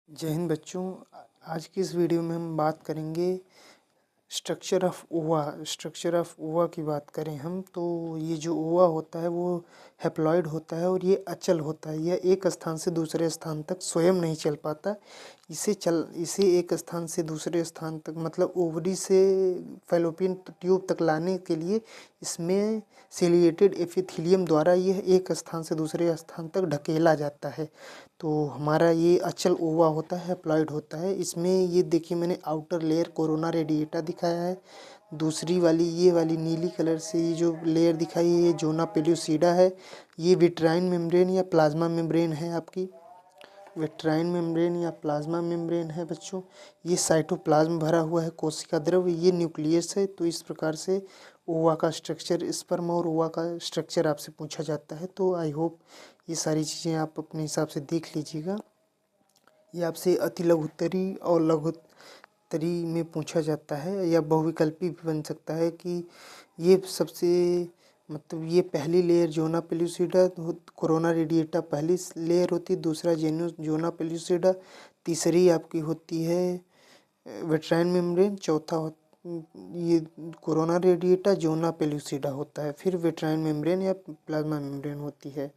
जय हिंद बच्चों। आज की इस वीडियो में हम बात करेंगे स्ट्रक्चर ऑफ ओवा की बात करें हम तो ये जो ओवा होता है वो हैप्लॉइड होता है और ये अचल होता है। यह एक स्थान से दूसरे स्थान तक स्वयं नहीं चल पाता। इसे एक स्थान से दूसरे स्थान तक मतलब ओवरी से फैलोपियन ट्यूब तक लाने के लिए इसमें सिलिएटेड एपिथेलियम द्वारा यह एक स्थान से दूसरे स्थान तक ढकेला जाता है। तो हमारा ये अचल ओवा होता है, हैप्लॉइड होता है। इसमें ये देखिए मैंने आउटर लेयर कोरोना रेडिएटा दिखाया है। दूसरी वाली ये वाली नीली कलर से ये जो लेयर दिखाई है ये जोना पेल्यूसिडा है। ये विट्राइन मेम्ब्रेन या प्लाज्मा मेम्ब्रेन है आपकी। विट्राइन मेम्ब्रेन या प्लाज्मा मेम्ब्रेन है बच्चों। ये साइटोप्लाज्म भरा हुआ है कोशिका द्रव, ये न्यूक्लियस है। तो इस प्रकार से ओवा का स्ट्रक्चर, स्पर्म और ओवा का स्ट्रक्चर आपसे पूछा जाता है। तो आई होप ये सारी चीज़ें आप अपने हिसाब से देख लीजिएगा। ये आपसे अति लघुत्तरी और लघुत्तरी में पूछा जाता है या बहुविकल्पी भी बन सकता है कि ये सबसे मतलब ये पहली लेयर जोना पेल्यूसिडा कोरोना रेडिएटा पहली लेयर होती है, दूसरा जोना पेल्यूसिडा, तीसरी आपकी होती है विट्राइन मेम्ब्रेन, चौथा ये कोरोना रेडिएटा जोना पेल्यूसिडा होता है, फिर विट्राइन मेम्ब्रेन या प्लाज्मा मेम्ब्रेन होती है।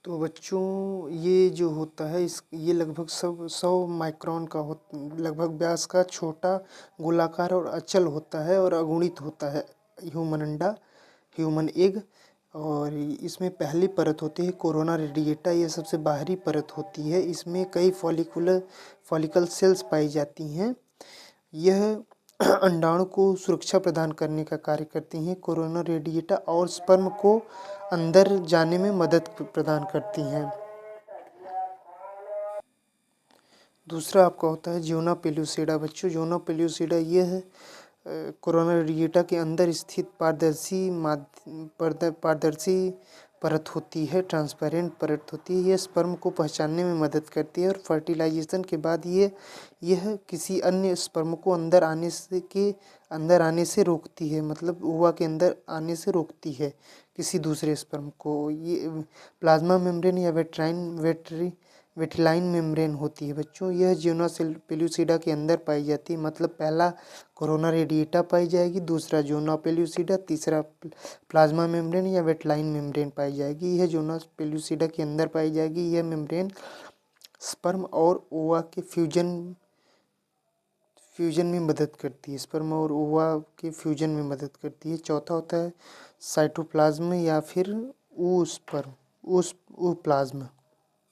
तो बच्चों ये जो होता है ये लगभग 100 माइक्रोन का लगभग व्यास का छोटा गोलाकार और अचल होता है और अगुणित होता है ह्यूमन एग। और इसमें पहली परत होती है कोरोना रेडिएटा, ये सबसे बाहरी परत होती है। इसमें कई फॉलिकल सेल्स पाई जाती हैं। यह अंडाणु को सुरक्षा प्रदान करने का कार्य करती हैं। कोरोना रेडिएटा और स्पर्म को अंदर जाने में मदद प्रदान करती हैं। दूसरा आपका होता है जोना पेल्यूसिडा बच्चों। जोना पेल्यूसिडा यह कोरोना रेडिएटा के अंदर स्थित पारदर्शी परत होती है, ट्रांसपेरेंट परत होती है। यह स्पर्म को पहचानने में मदद करती है और फर्टिलाइजेशन के बाद यह किसी अन्य स्पर्म को अंदर आने से रोकती है, मतलब ओवा के अंदर आने से रोकती है किसी दूसरे स्पर्म को। ये प्लाज्मा मेम्ब्रेन या वेटिलाइन मेम्ब्रेन होती है बच्चों। यह जोना पेल्यूसिडा के अंदर पाई जाती है, मतलब पहला कोरोना रेडिएटा पाई जाएगी, दूसरा जोना पेल्यूसिडा, तीसरा प्लाज्मा मेम्ब्रेन या वेटिलाइन मेम्ब्रेन पाई जाएगी। यह जोना पेल्यूसिडा के अंदर पाई जाएगी। यह मेम्ब्रेन स्पर्म और ओवा के फ्यूजन में मदद करती है, स्पर्म और ओवा के फ्यूजन में मदद करती है। चौथा होता है साइटोप्लाज्म या फिर प्लाज्मा।